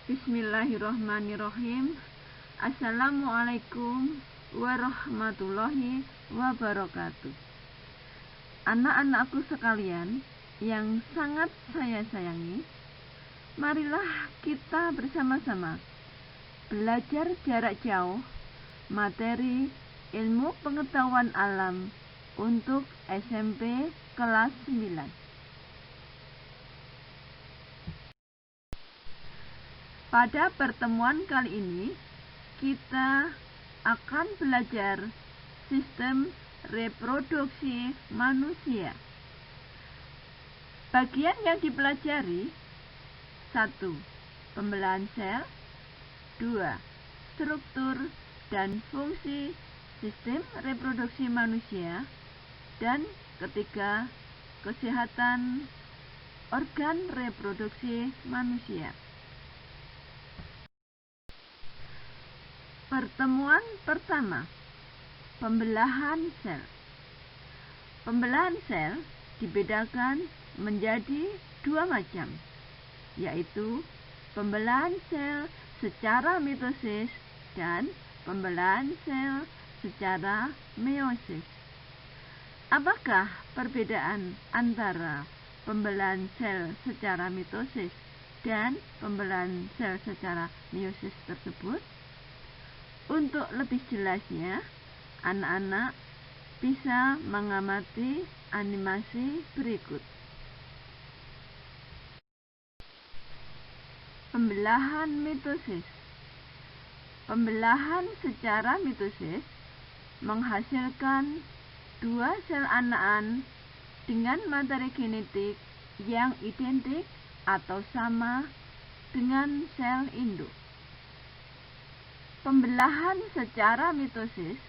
Bismillahirrahmanirrahim. Assalamualaikum warahmatullahi wabarakatuh. Anak-anakku sekalian yang sangat saya sayangi, marilah kita bersama-sama belajar jarak jauh materi ilmu pengetahuan alam untuk SMP kelas 9. Pada pertemuan kali ini, kita akan belajar sistem reproduksi manusia. Bagian yang dipelajari: 1. Pembelahan sel. 2. Struktur dan fungsi sistem reproduksi manusia. Dan ketiga, kesehatan organ reproduksi manusia. Pertemuan pertama, pembelahan sel. Pembelahan sel dibedakan menjadi dua macam, yaitu pembelahan sel secara mitosis dan pembelahan sel secara meiosis. Apakah perbedaan antara pembelahan sel secara mitosis dan pembelahan sel secara meiosis tersebut? Untuk lebih jelasnya, anak-anak bisa mengamati animasi berikut. Pembelahan mitosis. Pembelahan secara mitosis menghasilkan dua sel anakan dengan materi genetik yang identik atau sama dengan sel induk. Pembelahan secara mitosis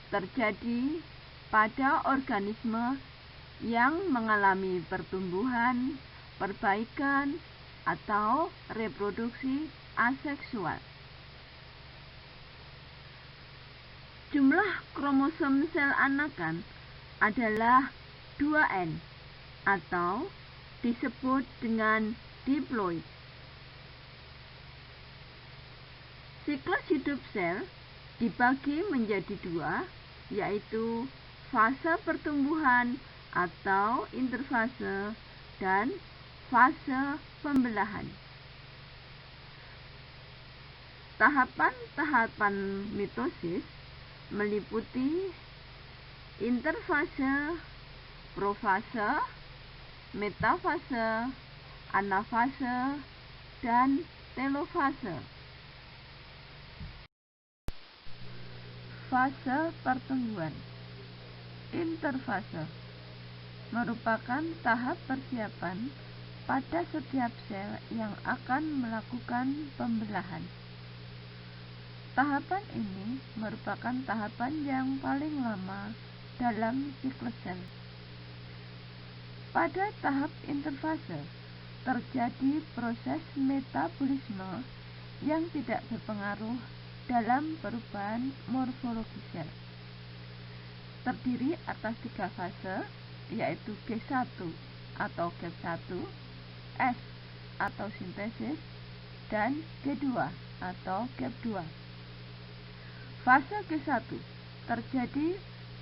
terjadi pada organisme yang mengalami pertumbuhan, perbaikan, atau reproduksi aseksual. Jumlah kromosom sel anakan adalah 2N atau disebut dengan diploid. Siklus hidup sel dibagi menjadi dua, yaitu fase pertumbuhan atau interfase dan fase pembelahan. Tahapan-tahapan mitosis meliputi interfase, profase, metafase, anafase, dan telofase. Fase pertumbuhan. Interfase merupakan tahap persiapan pada setiap sel yang akan melakukan pembelahan. Tahapan ini merupakan tahapan yang paling lama dalam siklus sel. Pada tahap interfase terjadi proses metabolisme yang tidak berpengaruh dalam perubahan morfologi sel. Terdiri atas tiga fase, yaitu G1 atau gap 1, S atau sintesis, dan G2 atau gap 2. Fase G1 terjadi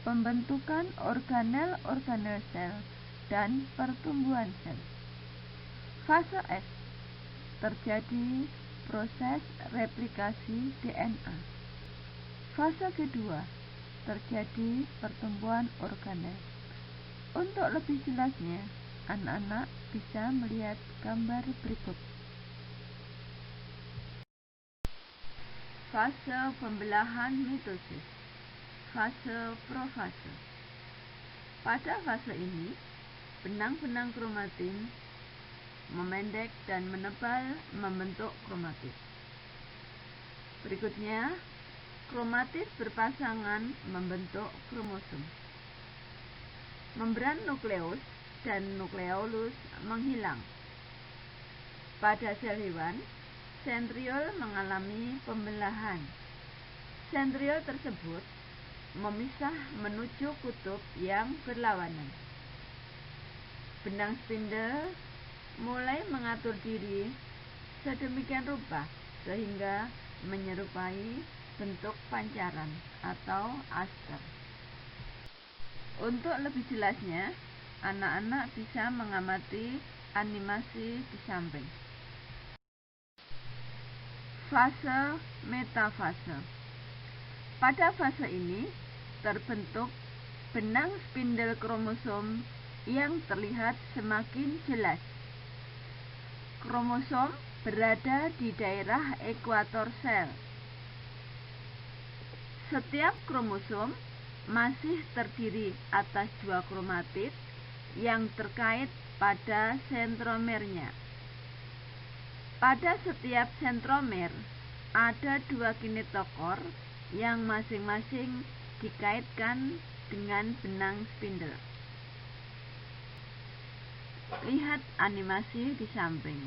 pembentukan organel-organel sel dan pertumbuhan sel. Fase S terjadi proses replikasi DNA. Fase kedua terjadi pertumbuhan organel. Untuk lebih jelasnya, anak-anak bisa melihat gambar berikut. Fase pembelahan mitosis. Fase profase. Pada fase ini, benang-benang kromatin memendek dan menebal membentuk kromatis. Berikutnya, kromatis berpasangan membentuk kromosom. Membran nukleus dan nukleolus menghilang. Pada sel hewan, sentriol mengalami pembelahan. Sentriol tersebut memisah menuju kutub yang berlawanan. Benang spindle mulai mengatur diri sedemikian rupa sehingga menyerupai bentuk pancaran atau aster. Untuk lebih jelasnya, anak-anak bisa mengamati animasi di samping. Fase metafase. Pada fase ini terbentuk benang spindel kromosom yang terlihat semakin jelas. Kromosom berada di daerah ekuator sel. Setiap kromosom masih terdiri atas 2 kromatid yang terkait pada sentromernya. Pada setiap sentromer ada 2 kinetokor yang masing-masing dikaitkan dengan benang spindel. Lihat animasi di samping.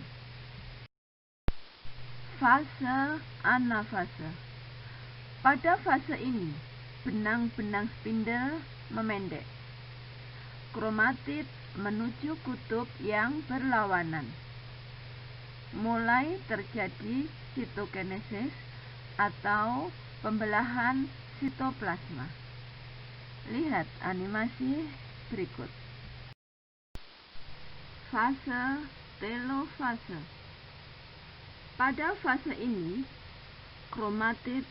Fase anafase. Pada fase ini, benang-benang spindel memendek. Kromatid menuju kutub yang berlawanan. Mulai terjadi sitokinesis atau pembelahan sitoplasma. Lihat animasi berikut. Fase telofase. Pada fase ini, kromatid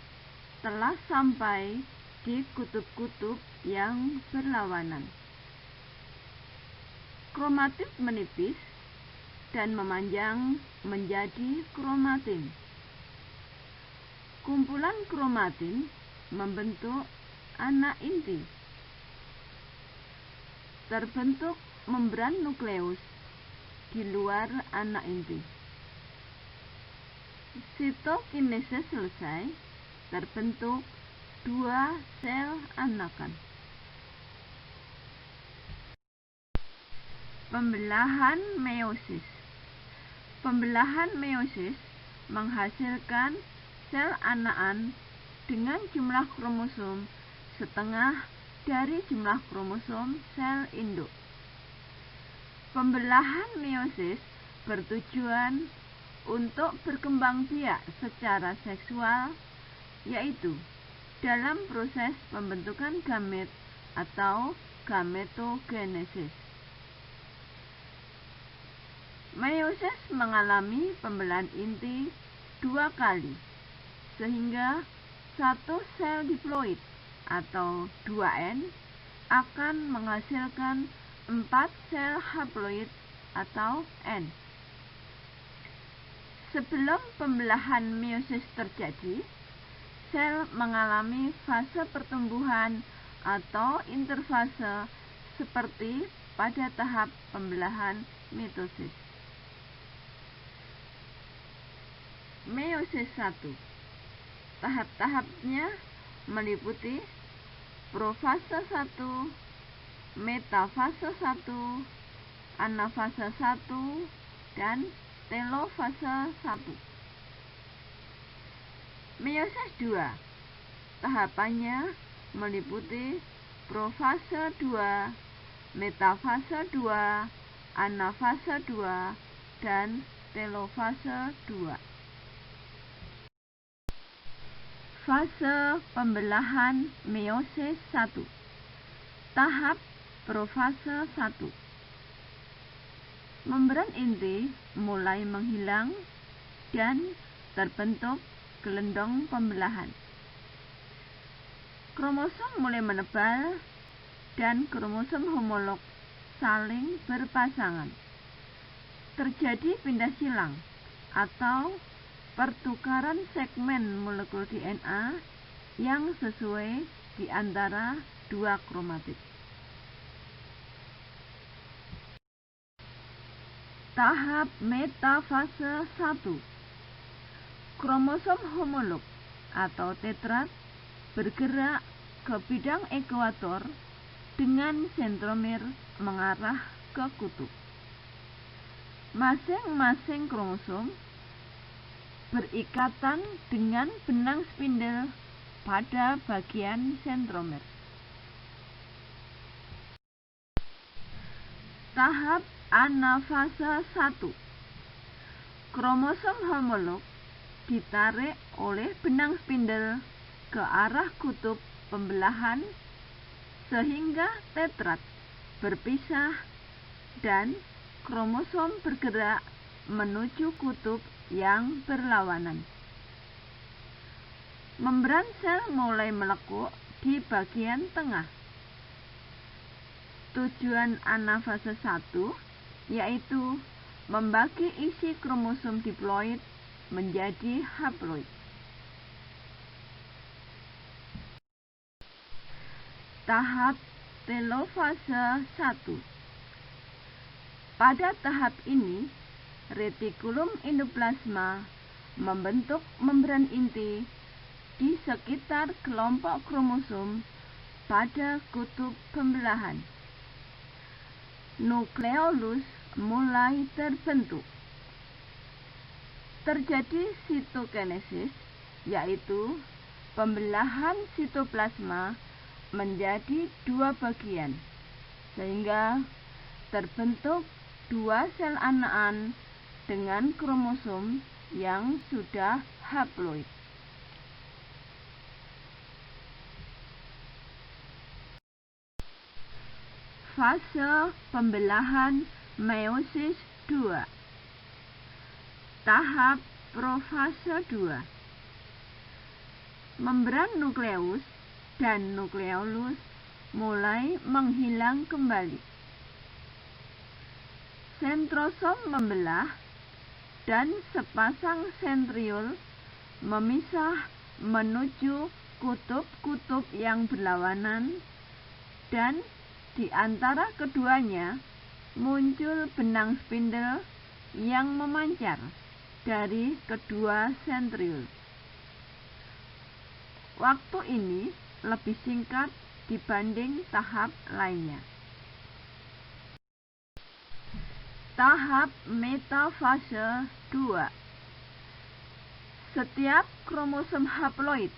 telah sampai di kutub-kutub yang berlawanan. Kromatid menipis dan memanjang menjadi kromatin. Kumpulan kromatin membentuk anak inti. Terbentuk membran nukleus di luar anak inti. Sitokinesis selesai, terbentuk 2 sel anakan. Pembelahan meiosis. Pembelahan meiosis menghasilkan sel anakan dengan jumlah kromosom setengah dari jumlah kromosom sel induk. Pembelahan meiosis bertujuan untuk berkembang biak secara seksual, yaitu dalam proses pembentukan gamet atau gametogenesis. Meiosis mengalami pembelahan inti 2 kali, sehingga 1 sel diploid atau 2N akan menghasilkan 4 sel haploid atau N. Sebelum pembelahan meiosis terjadi, sel mengalami fase pertumbuhan atau interfase seperti pada tahap pembelahan mitosis. Meiosis 1. Tahap-tahapnya meliputi profase 1, metafase 1, anafase 1, dan telofase 1. Meiosis 2. Tahapannya meliputi profase 2, metafase 2, anafase 2, dan telofase 2. Fase pembelahan meiosis 1. Tahap profase 1. Membran inti mulai menghilang dan terbentuk gelendong pembelahan. Kromosom mulai menebal dan kromosom homolog saling berpasangan. Terjadi pindah silang atau pertukaran segmen molekul DNA yang sesuai di antara 2 kromatid. Tahap metafase 1. Kromosom homolog atau tetrad bergerak ke bidang ekuator dengan sentromer mengarah ke kutub. Masing-masing kromosom berikatan dengan benang spindel pada bagian sentromer. Tahap anafase 1. kromosom homolog ditarik oleh benang spindel ke arah kutub pembelahan sehingga tetrad berpisah dan kromosom bergerak menuju kutub yang berlawanan. Membran sel mulai melekuk di bagian tengah. Tujuan anafase 1 yaitu membagi isi kromosom diploid menjadi haploid. Tahap telofase 1. Pada tahap ini, retikulum endoplasma membentuk membran inti di sekitar kelompok kromosom pada kutub pembelahan. Nukleolus mulai terbentuk. Terjadi sitokinesis, yaitu pembelahan sitoplasma menjadi dua bagian, sehingga terbentuk dua sel anakan dengan kromosom yang sudah haploid. Fase pembelahan meiosis 2. Tahap profase 2. Membran nukleus dan nukleolus mulai menghilang kembali. Sentrosom membelah dan sepasang sentriol memisah menuju kutub-kutub yang berlawanan, dan di antara keduanya muncul benang spindel yang memancar dari kedua sentriol. Waktu ini lebih singkat dibanding tahap lainnya. Tahap metafase 2. Setiap kromosom haploid,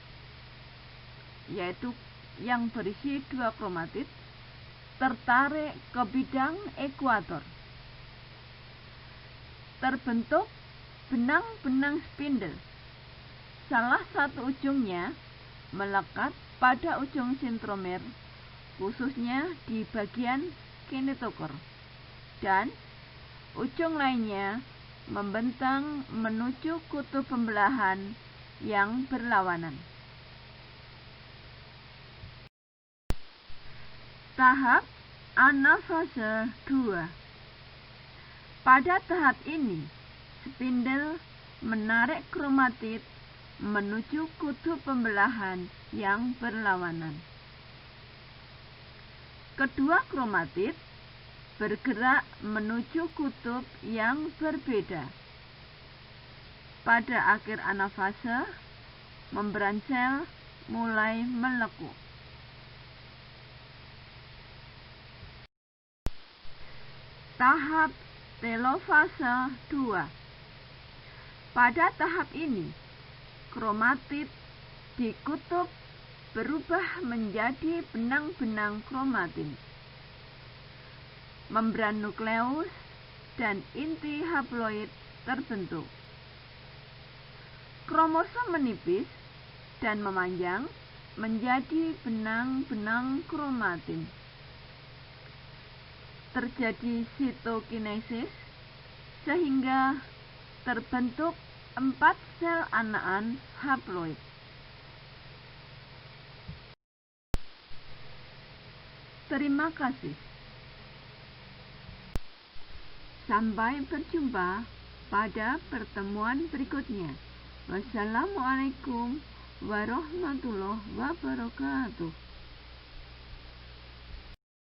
yaitu yang berisi dua kromatid, tertarik ke bidang ekuator. Terbentuk benang-benang spindel. Salah satu ujungnya melekat pada ujung sentromer, khususnya di bagian kinetokor, dan ujung lainnya membentang menuju kutub pembelahan yang berlawanan. Tahap anafase 2. Pada tahap ini, spindel menarik kromatid menuju kutub pembelahan yang berlawanan. Kedua kromatid bergerak menuju kutub yang berbeda. Pada akhir anafase, membran sel mulai melekuk. Tahap telofase 2. Pada tahap ini, kromatid di kutub berubah menjadi benang-benang kromatin. Membran nukleus dan inti haploid terbentuk. Kromosom menipis dan memanjang menjadi benang-benang kromatin. Terjadi sitokinesis sehingga terbentuk 4 sel anakan haploid. Terima kasih. Sampai berjumpa pada pertemuan berikutnya. Wassalamualaikum warahmatullahi wabarakatuh.